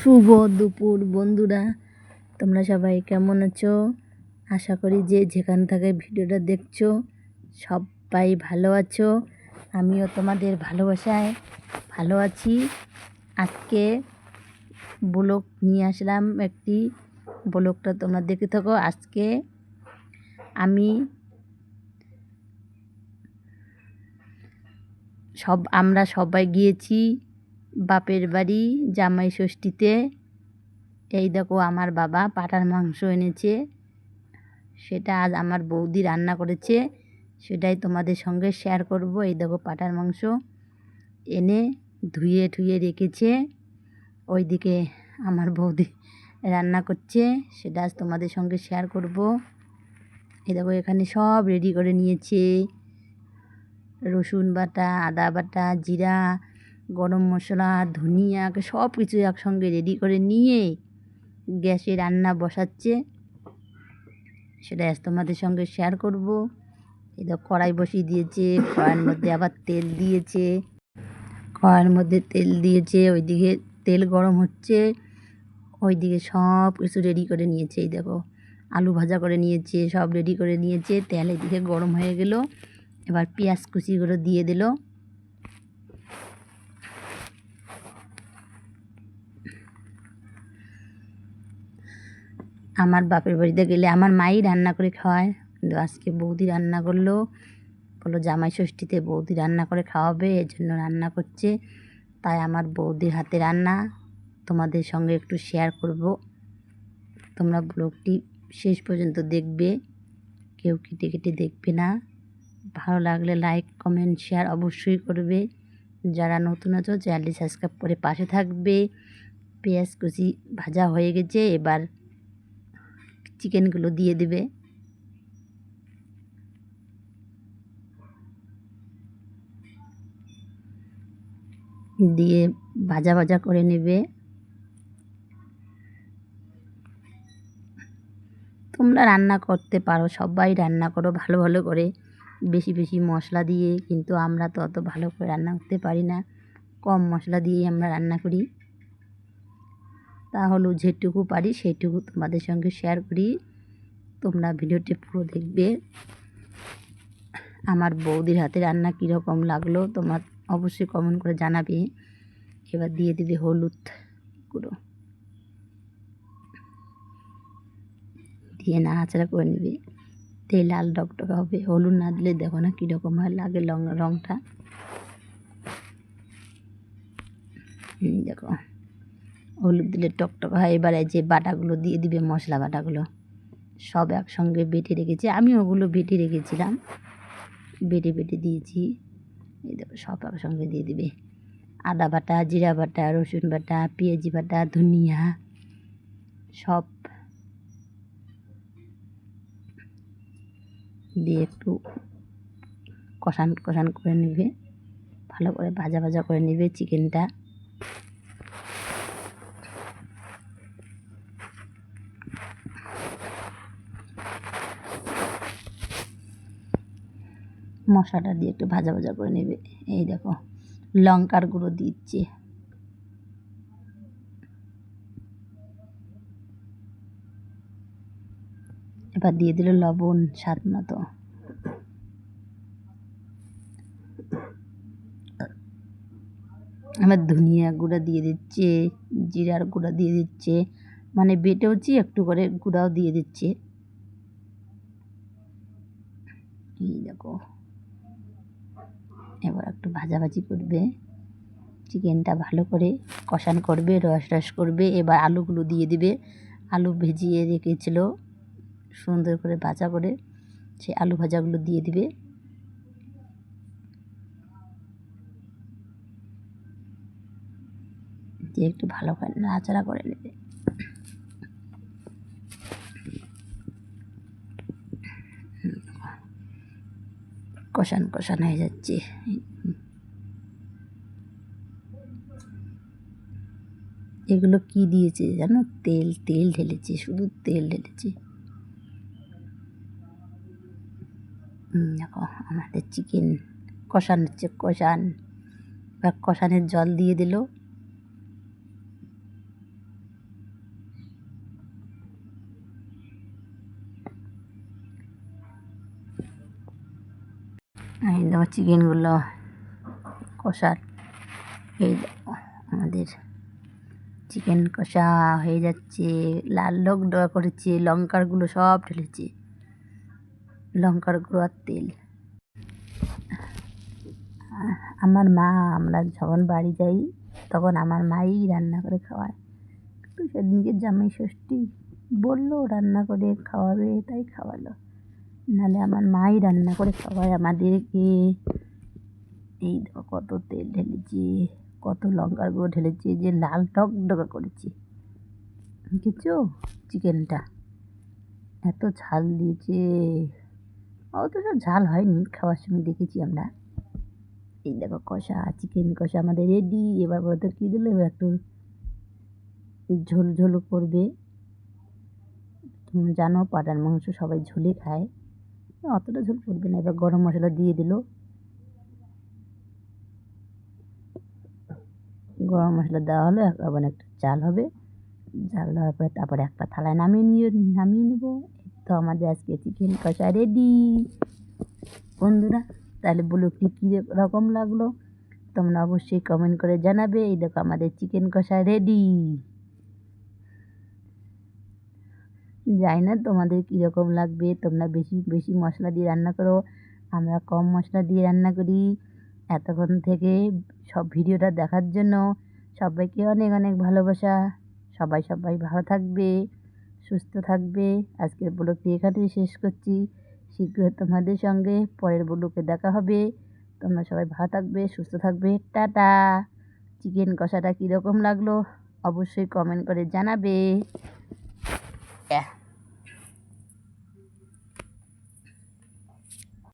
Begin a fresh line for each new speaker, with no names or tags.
শুভ দুপুর বন্ধুরা, তোমরা সবাই কেমন আছো? আশা করি যে যেখান থেকে ভিডিওটা দেখছো সবাই ভালো আছো। আমিও তোমাদের ভালোবাসায় ভালো আছি। আজকে ব্লগ নিয়ে আসলাম একটি, ব্লগটা তোমরা দেখে থাকো। আজকে আমরা সবাই গিয়েছি বাপের বাড়ি জামাই ষষ্ঠীতে। এই দেখো আমার বাবা পাঁঠার মাংস এনেছে, সেটা আজ আমার বৌদি রান্না করেছে, সেটাই তোমাদের সঙ্গে শেয়ার করব। এই দেখো পাঁঠার মাংস এনে ধুয়ে ঠুয়ে রেখেছে, ওইদিকে আমার বৌদি রান্না করছে, সেটা আজ তোমাদের সঙ্গে শেয়ার করব। এই দেখো এখানে সব রেডি করে নিয়েছে, রসুন বাটা, আদা বাটা, জিরা, গরম মশলা, ধনিয়া, সব কিছু একসঙ্গে রেডি করে নিয়ে গ্যাসে রান্না বসাচ্ছে, সেটা আজ তোমাদের সঙ্গে শেয়ার করব। এই তো কড়াই বসিয়ে দিয়েছে, কড়াইয়ের মধ্যে আবার তেল দিয়েছে, ওইদিকে তেল গরম হচ্ছে, ওইদিকে সব কিছু রেডি করে নিয়েছে। এই দেখো আলু ভাজা করে নিয়েছে, সব রেডি করে নিয়েছে। তেল এদিকে গরম হয়ে গেল, এবার পেঁয়াজ কুচিগুলো দিয়ে দিল। আমার বাপের বাড়িতে গেলে আমার মাই রান্না করে খাওয়ায়, কিন্তু আজকে বৌদি রান্না করলো, বললো জামাই ষষ্ঠীতে বৌদি রান্না করে খাওয়াবে, এর জন্য রান্না করছে। তাই আমার বৌদির হাতে রান্না তোমাদের সঙ্গে একটু শেয়ার করব। তোমরা ব্লগটি শেষ পর্যন্ত দেখবে, কেউ কেটে কেটে দেখবে না। ভালো লাগলে লাইক কমেন্ট শেয়ার অবশ্যই করবে। যারা নতুন আছো চ্যানেলটি সাবস্ক্রাইব করে পাশে থাকবে। পেঁয়াজ কুচি ভাজা হয়ে গেছে, এবার চিকেনগুলো দিয়ে দেবে। দিয়ে ভাজা ভাজা করে নেবে। তোমরা রান্না করতে পারো, সবাই রান্না করো ভালো ভালো করে, বেশি বেশি মশলা দিয়ে, কিন্তু আমরা তো অত ভালো করে রান্না করতে পারি না, কম মশলা দিয়েই আমরা রান্না করি। তাহলে যেটুকু পারি সেইটুকু তোমাদের সঙ্গে শেয়ার করি। তোমরা ভিডিওটি পুরো দেখবে। আমার বৌদির হাতে রান্না কীরকম লাগলো তোমার অবশ্যই কমেন্ট করে জানাবে। এবার দিয়ে দিবে হলুদ গুঁড়ো, দিয়ে নাড়াচাড়া করে নেবে। তেল লাল টকটকে হবে, হলুদ না দিলে দেখো না কীরকম হয় লাগে রঙটা। দেখো হলুদ দিলে টকটক হয়। এবারে যে বাটাগুলো দিয়ে দিবে, মশলা বাটাগুলো সব একসঙ্গে বেটে রেখেছি, আমি ওগুলো বেটে রেখেছিলাম, বেটে বেটে দিয়েছি। এই দেখো সব একসঙ্গে দিয়ে দিবে, আদা বাটা, জিরা বাটা, রসুন বাটা, পেঁয়াজি বাটা, ধনিয়া, সব দিয়ে একটু কষান কষান করে নেবে, ভালো করে ভাজা ভাজা করে নেবে চিকেনটা। মশলাটা দিয়ে একটু ভাজা ভাজা করে নেবে। এই দেখো লঙ্কার গুঁড়ো দিচ্ছে, এবার দিয়ে দিল লবণ স্বাদ মতো। আবার ধনিয়া গুঁড়া দিয়ে দিচ্ছে, জিরার গুঁড়া দিয়ে দিচ্ছে, মানে বেটেওছি একটু করে গুঁড়াও দিয়ে দিচ্ছে। এই দেখো এবার একটু ভাজাভাজি করবে, চিকেনটা ভালো করে কষান করবে, রস রস করবে। এবার আলুগুলো দিয়ে দিবে, আলু ভেজিয়ে রেখেছিল সুন্দর করে ভাজা করে, সেই আলু ভাজাগুলো দিয়ে দিবে। দিয়ে একটু ভালো করে নাড়াচাড়া করে নেবে। কষান কষান হয়ে যাচ্ছে। এগুলো কি দিয়েছে জানো? তেল তেল ঢেলেছে, শুধু তেল ঢেলেছে। দেখো আমাদের চিকেন কষান হচ্ছে, কষান, বা কষানের জল দিয়ে দিল। এই দেখো চিকেনগুলো কষার, এই দেখো আমাদের চিকেন কষা হয়ে যাচ্ছে, লাল ডোয়া করেছে, লঙ্কারগুলো সব ঢেলেছে, লঙ্কার গুঁড়ো আর তেল। আমার মা, আমরা যখন বাড়ি যাই তখন আমার মাই রান্না করে খাওয়ায়। তো সেদিনকে জামাই ষষ্ঠী বললো রান্না করে খাওয়াবে, তাই খাওয়ালো, নাহলে আমার মাই রান্না করে খাওয়ায় আমাদেরকে। এই দেখো কত তেল ঢেলেছি, কত লঙ্কার গুঁড়ো ঢেলেছি, যে লাল টকডকা করেছি। দেখেছো চিকেনটা এত ঝাল দিয়েছে, অথচ ঝাল হয়নি, খাওয়ার সময় দেখেছি আমরা। এই দেখো কষা, চিকেন কষা আমাদের রেডি। এবার বলতো কী দিলে, এবার একটু ঝোল ঝোল করবে। তুমি জানো পাটার মাংস সবাই ঝোলে খায়, অতটা ঝোল করবে না। এবার গরম মশলা দিয়ে দিল, গরম মশলা দেওয়া হলো, আবার একটা জাল হবে, জাল দেওয়ার পরে তারপরে একটা থালায় নামিয়ে নেব। তো আমাদের আজকে চিকেন কষা রেডি বন্ধুরা। তাহলে বলো কী রকম লাগলো, তোমরা অবশ্যই কমেন্ট করে জানাবে। এই দেখো আমাদের চিকেন কষা রেডি। জানি না তোমাদের কীরকম লাগবে, তোমরা বেশি বেশি মশলা দিয়ে রান্না করো, আমরা কম মশলা দিয়ে রান্না করি। এতক্ষণ থেকে সব ভিডিওটা দেখার জন্য সবাইকে অনেক অনেক ভালোবাসা। সবাই ভালো থাকবে, সুস্থ থাকবে। আজকের ব্লগটি এখানেই শেষ করছি। শীঘ্রই তোমাদের সঙ্গে পরের ব্লগে দেখা হবে। তোমরা সবাই ভালো থাকবে, সুস্থ থাকবে। টাটা। চিকেন কষাটা কীরকম লাগলো অবশ্যই কমেন্ট করে জানাবে।